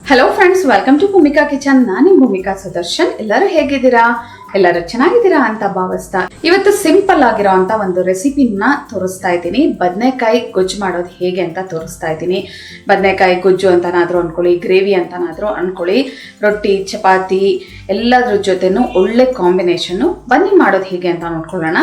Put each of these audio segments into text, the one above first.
Hello friends, welcome to Bhumika kitchen. ನಾನು ಭೂಮಿಕಾ ಸುದರ್ಶನ್. ಎಲ್ಲರೂ ಹೇಗಿದ್ದೀರಾ? ಎಲ್ಲರೂ ಚೆನ್ನಾಗಿದ್ದೀರಾ ಅಂತ ಭಾವಿಸ್ತಾ ಇವತ್ತು ಸಿಂಪಲ್ ಆಗಿರೋ ಅಂತ ಒಂದು ರೆಸಿಪಿನ ತೋರಿಸ್ತಾ ಇದ್ದೀನಿ. ಬದನೆಕಾಯಿ ಗೊಜ್ಜು ಮಾಡೋದು ಹೇಗೆ ಅಂತ ತೋರಿಸ್ತಾ ಇದ್ದೀನಿ. ಬದನೆಕಾಯಿ ಗೊಜ್ಜು ಅಂತನಾದರೂ ಅನ್ಕೊಳ್ಳಿ, ಗ್ರೇವಿ ಅಂತನಾದರೂ ಅನ್ಕೊಳ್ಳಿ, ರೊಟ್ಟಿ ಚಪಾತಿ ಎಲ್ಲದ್ರ ಜೊತೆನೂ ಒಳ್ಳೆ ಕಾಂಬಿನೇಷನ್ನು. ಬನ್ನಿ ಮಾಡೋದು ಹೇಗೆ ಅಂತ ನೋಡ್ಕೊಳ್ಳೋಣ.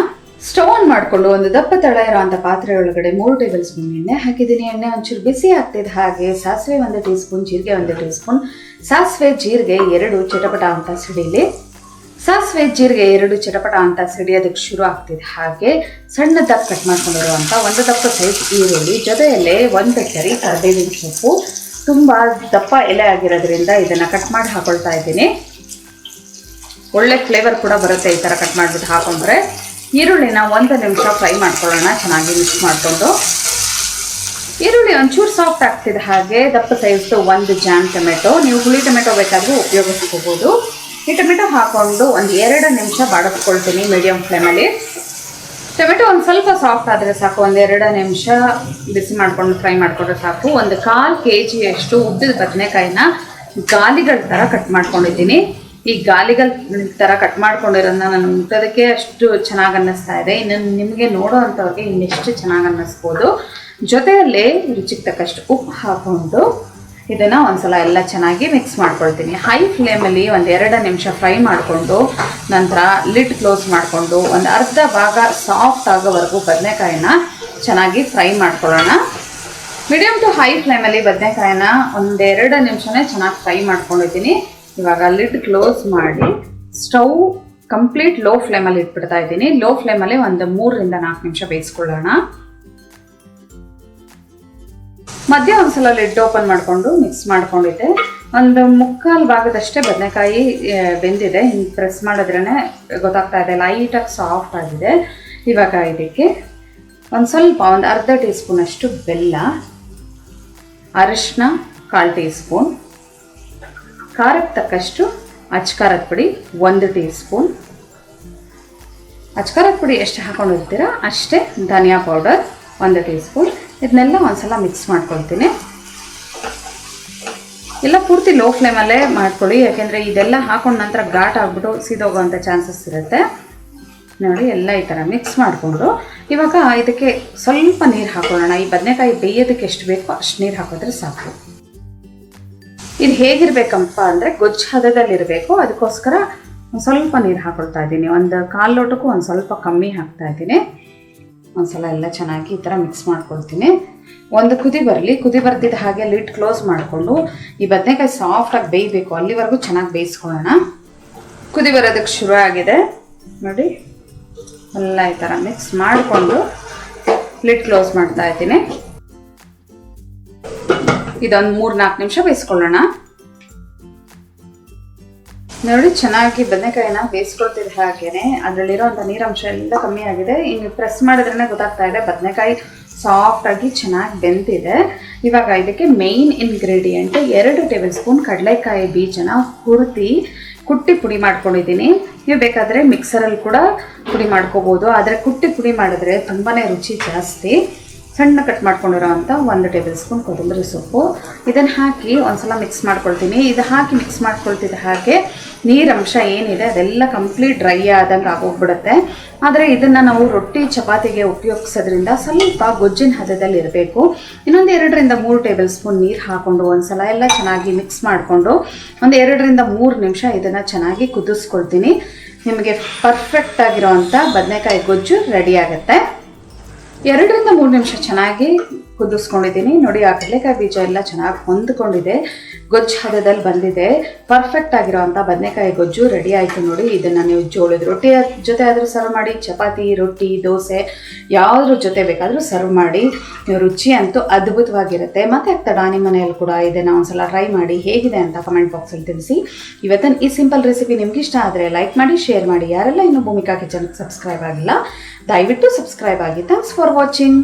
ಸ್ಟವ್ ಆನ್ ಮಾಡಿಕೊಂಡು ಒಂದು ದಪ್ಪ ತಳ ಇರುವಂಥ ಪಾತ್ರೆ ಒಳಗಡೆ 3 ಟೇಬಲ್ ಸ್ಪೂನ್ ಎಣ್ಣೆ ಹಾಕಿದ್ದೀನಿ. ಎಣ್ಣೆ ಒಂಚೂರು ಬಿಸಿ ಆಗ್ತಿದ್ದ ಹಾಗೆ ಸಾಸಿವೆ 1 ಟೀ ಸ್ಪೂನ್, ಜೀರಿಗೆ 1 ಟೀ ಸ್ಪೂನ್. ಸಾಸಿವೆ ಜೀರಿಗೆ 2 ಚಟಪಟ ಅಂತ ಸಿಡಿಲಿ. ಸಾಸಿವೆ ಜೀರಿಗೆ 2 ಚಟಪಟ ಅಂತ ಸಿಡಿಯೋದಕ್ಕೆ ಶುರು ಆಗ್ತಿದೆ ಹಾಗೆ ಸಣ್ಣದಾಗಿ ಕಟ್ ಮಾಡ್ಕೊಂಡಿರುವಂಥ 1 ದಪ್ಪ ಸೈಜ್ ಈರುಳ್ಳಿ, ಜೊತೆಯಲ್ಲೇ 1 ಕರಿ ಕರಿಬೇವಿನ ಸೊಪ್ಪು. ತುಂಬ ದಪ್ಪ ಎಲೆ ಆಗಿರೋದ್ರಿಂದ ಇದನ್ನು ಕಟ್ ಮಾಡಿ ಹಾಕೊಳ್ತಾ ಇದ್ದೀನಿ. ಒಳ್ಳೆ ಫ್ಲೇವರ್ ಕೂಡ ಬರುತ್ತೆ ಈ ಥರ ಕಟ್ ಮಾಡಿಬಿಟ್ಟು ಹಾಕೊಂಡ್ರೆ. ಈರುಳ್ಳಿನ 1 ನಿಮಿಷ ಫ್ರೈ ಮಾಡ್ಕೊಳ್ಳೋಣ, ಚೆನ್ನಾಗಿ ಮಿಕ್ಸ್ ಮಾಡಿಕೊಂಡು. ಈರುಳ್ಳಿ ಒಂಚೂರು ಸಾಫ್ಟ್ ಆಗ್ತಿದೆ ಹಾಗೆ ದಪ್ಪ ಸೈಜ್ದು 1 ಜಾಮ್ ಟೊಮೆಟೊ, ನೀವು ಹುಳಿ ಟೊಮೆಟೊ ಬೇಕಾದರೂ ಉಪಯೋಗಿಸ್ಕೋಬೋದು. ಈ ಟೊಮೆಟೊ ಹಾಕ್ಕೊಂಡು 1-2 ನಿಮಿಷ ಬಾಡಿಸ್ಕೊಳ್ತೀನಿ ಮೀಡಿಯಮ್ ಫ್ಲೇಮಲ್ಲಿ. ಟೊಮೆಟೊ ಒಂದು ಸ್ವಲ್ಪ ಸಾಫ್ಟ್ ಆದರೆ ಸಾಕು, 1-2 ನಿಮಿಷ ಬಿಸಿ ಮಾಡಿಕೊಂಡು ಫ್ರೈ ಮಾಡಿಕೊಂಡ್ರೆ ಸಾಕು. 1/4 kg ಉದ್ದಿದ ಬದನೆಕಾಯಿನ ಗಾಲಿಗಳ ಥರ ಕಟ್ ಮಾಡ್ಕೊಂಡಿದ್ದೀನಿ. ಈ ಗಾಲಿಗಳ ಥರ ಕಟ್ ಮಾಡ್ಕೊಂಡಿರೋದನ್ನ ನಾನು ಮುಟ್ಟೋದಕ್ಕೆ ಅಷ್ಟು ಚೆನ್ನಾಗಿ ಅನ್ನಿಸ್ತಾ ಇದೆ. ಇನ್ನು ನಿಮಗೆ ನೋಡೋ ಅಂಥವ್ರಿಗೆ ಇನ್ನೆಷ್ಟು ಚೆನ್ನಾಗಿ ಅನ್ನಿಸ್ಬೋದು. ಜೊತೆಯಲ್ಲೇ ರುಚಿಗೆ ತಕ್ಕಷ್ಟು ಉಪ್ಪು ಹಾಕ್ಕೊಂಡು ಇದನ್ನು ಒಂದ್ಸಲ ಎಲ್ಲ ಚೆನ್ನಾಗಿ ಮಿಕ್ಸ್ ಮಾಡ್ಕೊಳ್ತೀನಿ. ಹೈ ಫ್ಲೇಮಲ್ಲಿ 1-2 ನಿಮಿಷ ಫ್ರೈ ಮಾಡಿಕೊಂಡು ನಂತರ ಲಿಡ್ ಕ್ಲೋಸ್ ಮಾಡಿಕೊಂಡು ಒಂದು ಅರ್ಧ ಭಾಗ ಸಾಫ್ಟ್ ಆಗೋವರೆಗೂ ಬದನೆಕಾಯಿನ ಚೆನ್ನಾಗಿ ಫ್ರೈ ಮಾಡ್ಕೊಳ್ಳೋಣ. ಮೀಡಿಯಮ್ ಟು ಹೈ ಫ್ಲೇಮಲ್ಲಿ ಬದನೆಕಾಯಿನ 1-2 ನಿಮಿಷನೇ ಚೆನ್ನಾಗಿ ಫ್ರೈ ಮಾಡ್ಕೊಂಡಿದ್ದೀನಿ. ಇವಾಗ ಲಿಡ್ ಕ್ಲೋಸ್ ಮಾಡಿ ಸ್ಟವ್ ಕಂಪ್ಲೀಟ್ ಲೋ ಫ್ಲೇಮಲ್ಲಿ ಇಟ್ಬಿಡ್ತಾ ಇದ್ದೀನಿ. ಲೋ ಫ್ಲೇಮಲ್ಲಿ 3-4 ನಿಮಿಷ ಬೇಯಿಸ್ಕೊಳ್ಳೋಣ. ಮಧ್ಯ ಒಂದ್ಸಲ ಲಿಡ್ ಓಪನ್ ಮಾಡಿಕೊಂಡು ಮಿಕ್ಸ್ ಮಾಡ್ಕೊಂಡಿದ್ದೆ. 1/4 ಭಾಗದಷ್ಟೇ ಬದನೆಕಾಯಿ ಬೆಂದಿದೆ. ಹಿಂಗೆ ಪ್ರೆಸ್ ಮಾಡಿದ್ರೇ ಗೊತ್ತಾಗ್ತಾ ಇದೆ ಲೈಟಾಗಿ ಸಾಫ್ಟ್ ಆಗಿದೆ. ಇವಾಗ ಇದಕ್ಕೆ ಒಂದು ಅರ್ಧ ಟೀ ಸ್ಪೂನ್ ಅಷ್ಟು ಬೆಲ್ಲ, ಅರಿಶಿನ 1/4 ಟೀ ಸ್ಪೂನ್, ಖಾರಕ್ಕೆ ತಕ್ಕಷ್ಟು ಅಚ್ಕಾರದ ಪುಡಿ 1 ಟೀ ಸ್ಪೂನ್. ಅಚ್ಕಾರದ ಪುಡಿ ಎಷ್ಟು ಹಾಕೊಂಡಿರ್ತೀರಾ ಅಷ್ಟೇ ಧನಿಯಾ ಪೌಡರ್ 1 ಟೀ ಸ್ಪೂನ್. ಇದನ್ನೆಲ್ಲ ಒಂದ್ಸಲ ಮಿಕ್ಸ್ ಮಾಡ್ಕೊಳ್ತೀನಿ. ಎಲ್ಲ ಪೂರ್ತಿ ಲೋ ಫ್ಲೇಮಲ್ಲೇ ಮಾಡ್ಕೊಳ್ಳಿ, ಯಾಕೆಂದರೆ ಇದೆಲ್ಲ ಹಾಕೊಂಡ ನಂತರ ಘಾಟ್ ಆಗಿಬಿಟ್ಟು ಸೀದೋಗೋವಂಥ ಚಾನ್ಸಸ್ ಇರುತ್ತೆ. ನೋಡಿ ಎಲ್ಲ ಈ ಥರ ಮಿಕ್ಸ್ ಮಾಡಿಕೊಂಡು ಇವಾಗ ಇದಕ್ಕೆ ಸ್ವಲ್ಪ ನೀರು ಹಾಕೊಳ್ಳೋಣ. ಈ ಬದನೆಕಾಯಿ ಬೇಯೋದಕ್ಕೆ ಎಷ್ಟು ಬೇಕೋ ಅಷ್ಟು ನೀರು ಹಾಕಿದ್ರೆ ಸಾಕು. ಇದು ಹೇಗಿರ್ಬೇಕಪ್ಪ ಅಂದರೆ ಗೊಜ್ಜು ಹದದಲ್ಲಿರಬೇಕು. ಅದಕ್ಕೋಸ್ಕರ ಒಂದು ಸ್ವಲ್ಪ ನೀರು ಹಾಕೊಳ್ತಾ ಇದ್ದೀನಿ. 1/4 ಲೋಟಕ್ಕೂ ಒಂದು ಸ್ವಲ್ಪ ಕಮ್ಮಿ ಹಾಕ್ತಾ ಇದ್ದೀನಿ. ಒಂದ್ಸಲ ಎಲ್ಲ ಚೆನ್ನಾಗಿ ಈ ಥರ ಮಿಕ್ಸ್ ಮಾಡ್ಕೊಳ್ತೀನಿ. ಒಂದು ಕುದಿ ಬರಲಿ. ಕುದಿ ಬರ್ತಿದ್ದ ಹಾಗೆ ಲಿಡ್ ಕ್ಲೋಸ್ ಮಾಡಿಕೊಂಡು ಈ ಬದನೆಕಾಯಿ ಸಾಫ್ಟಾಗಿ ಬೇಯಬೇಕು, ಅಲ್ಲಿವರೆಗೂ ಚೆನ್ನಾಗಿ ಬೇಯಿಸ್ಕೊಳ್ಳೋಣ. ಕುದಿ ಬರೋದಕ್ಕೆ ಶುರು ಆಗಿದೆ ನೋಡಿ. ಎಲ್ಲ ಈ ಥರ ಮಿಕ್ಸ್ ಮಾಡಿಕೊಂಡು ಲಿಡ್ ಕ್ಲೋಸ್ ಮಾಡ್ತಾ ಇದ್ದೀನಿ. ಇದೊಂದು 3-4 ನಿಮಿಷ ಬೇಯಿಸ್ಕೊಳ್ಳೋಣ. ನೋಡಿ ಚೆನ್ನಾಗಿ ಬದನೆಕಾಯಿನ ಬೇಯಿಸ್ಕೊಳ್ತಿದ್ದ ಹಾಗೇನೆ ಅದರಲ್ಲಿರೋಂಥ ನೀರಂಶ ಎಲ್ಲ ಕಮ್ಮಿ ಆಗಿದೆ. ಇನ್ನು ಪ್ರೆಸ್ ಮಾಡಿದ್ರೇ ಗೊತ್ತಾಗ್ತಾ ಇದೆ ಬದನೆಕಾಯಿ ಸಾಫ್ಟಾಗಿ ಚೆನ್ನಾಗಿ ಬೆಂದಿದೆ. ಇವಾಗ ಇದಕ್ಕೆ ಮೇಯ್ನ್ ಇಂಗ್ರೀಡಿಯೆಂಟ್ 2 ಟೇಬಲ್ ಸ್ಪೂನ್ ಕಡಲೆಕಾಯಿ ಬೀಜನ ಕುಟ್ಟಿ ಪುಡಿ ಮಾಡ್ಕೊಂಡಿದ್ದೀನಿ. ನೀವು ಬೇಕಾದರೆ ಮಿಕ್ಸರಲ್ಲಿ ಕೂಡ ಪುಡಿ ಮಾಡ್ಕೋಬೋದು, ಆದರೆ ಕುಟ್ಟಿ ಪುಡಿ ಮಾಡಿದ್ರೆ ತುಂಬಾ ರುಚಿ ಜಾಸ್ತಿ. ಸಣ್ಣ ಕಟ್ ಮಾಡ್ಕೊಂಡಿರೋ ಅಂಥ 1 ಟೇಬಲ್ ಸ್ಪೂನ್ ಕೊತ್ತಂಬರಿ ಸೊಪ್ಪು. ಇದನ್ನು ಹಾಕಿ ಒಂದ್ಸಲ ಮಿಕ್ಸ್ ಮಾಡ್ಕೊಳ್ತೀನಿ. ಇದು ಹಾಕಿ ಮಿಕ್ಸ್ ಮಾಡ್ಕೊಳ್ತಿದ್ದ ಹಾಗೆ ನೀರಂಶ ಏನಿದೆ ಅದೆಲ್ಲ ಕಂಪ್ಲೀಟ್ ಡ್ರೈ ಆದಂಗೆ ಆಗೋಗ್ಬಿಡುತ್ತೆ. ಆದರೆ ಇದನ್ನು ನಾವು ರೊಟ್ಟಿ ಚಪಾತಿಗೆ ಉಪಯೋಗಿಸೋದ್ರಿಂದ ಸ್ವಲ್ಪ ಗೊಜ್ಜಿನ ಹದದಲ್ಲಿ ಇರಬೇಕು. ಇನ್ನೊಂದು 2-3 ಟೇಬಲ್ ಸ್ಪೂನ್ ನೀರು ಹಾಕ್ಕೊಂಡು ಒಂದ್ಸಲ ಎಲ್ಲ ಚೆನ್ನಾಗಿ ಮಿಕ್ಸ್ ಮಾಡಿಕೊಂಡು 2-3 ನಿಮಿಷ ಇದನ್ನು ಚೆನ್ನಾಗಿ ಕುದಿಸ್ಕೊಳ್ತೀನಿ. ನಿಮಗೆ ಪರ್ಫೆಕ್ಟ್ ಆಗಿರೋವಂಥ ಬದನೆಕಾಯಿ ಗೊಜ್ಜು ರೆಡಿ ಆಗುತ್ತೆ. 2-3 ನಿಮಿಷ ಚೆನ್ನಾಗಿ ಕುದಿಸ್ಕೊಂಡಿದ್ದೀನಿ. ನೋಡಿ ಆ ಕಡಲೆಕಾಯಿ ಬೀಜ ಎಲ್ಲ ಚೆನ್ನಾಗಿ ಹೊಂದ್ಕೊಂಡಿದೆ, ಗೊಜ್ಜು ಹದದಲ್ಲಿ ಬಂದಿದೆ. ಪರ್ಫೆಕ್ಟ್ ಆಗಿರೋವಂಥ ಬದನೆಕಾಯಿ ಗೊಜ್ಜು ರೆಡಿ ಆಯಿತು ನೋಡಿ. ಇದನ್ನು ನೀವು ಜೋಳದ ರೊಟ್ಟಿ ಜೊತೆ ಆದರೂ ಸರ್ವ್ ಮಾಡಿ, ಚಪಾತಿ, ರೊಟ್ಟಿ, ದೋಸೆ ಯಾವುದ್ರ ಜೊತೆ ಬೇಕಾದರೂ ಸರ್ವ್ ಮಾಡಿ. ರುಚಿ ಅಂತೂ ಅದ್ಭುತವಾಗಿರುತ್ತೆ. ಮತ್ತೆ ತಡ ನಿಮ್ಮ ಮನೆಯಲ್ಲಿ ಕೂಡ ಇದನ್ನು ಒಂದ್ಸಲ ಟ್ರೈ ಮಾಡಿ ಹೇಗಿದೆ ಅಂತ ಕಮೆಂಟ್ ಬಾಕ್ಸಲ್ಲಿ ತಿಳಿಸಿ. ಇವತ್ತಿನ ಈ ಸಿಂಪಲ್ ರೆಸಿಪಿ ನಿಮ್ಗೆ ಇಷ್ಟ ಆದರೆ ಲೈಕ್ ಮಾಡಿ, ಶೇರ್ ಮಾಡಿ. ಯಾರೆಲ್ಲ ಇನ್ನೂ ಭೂಮಿಕಾ ಕಿಚನ್ಗೆ ಸಬ್ಸ್ಕ್ರೈಬ್ ಆಗಿಲ್ಲ ದಯವಿಟ್ಟು ಸಬ್ಸ್ಕ್ರೈಬ್ ಆಗಿ. Thanks for watching.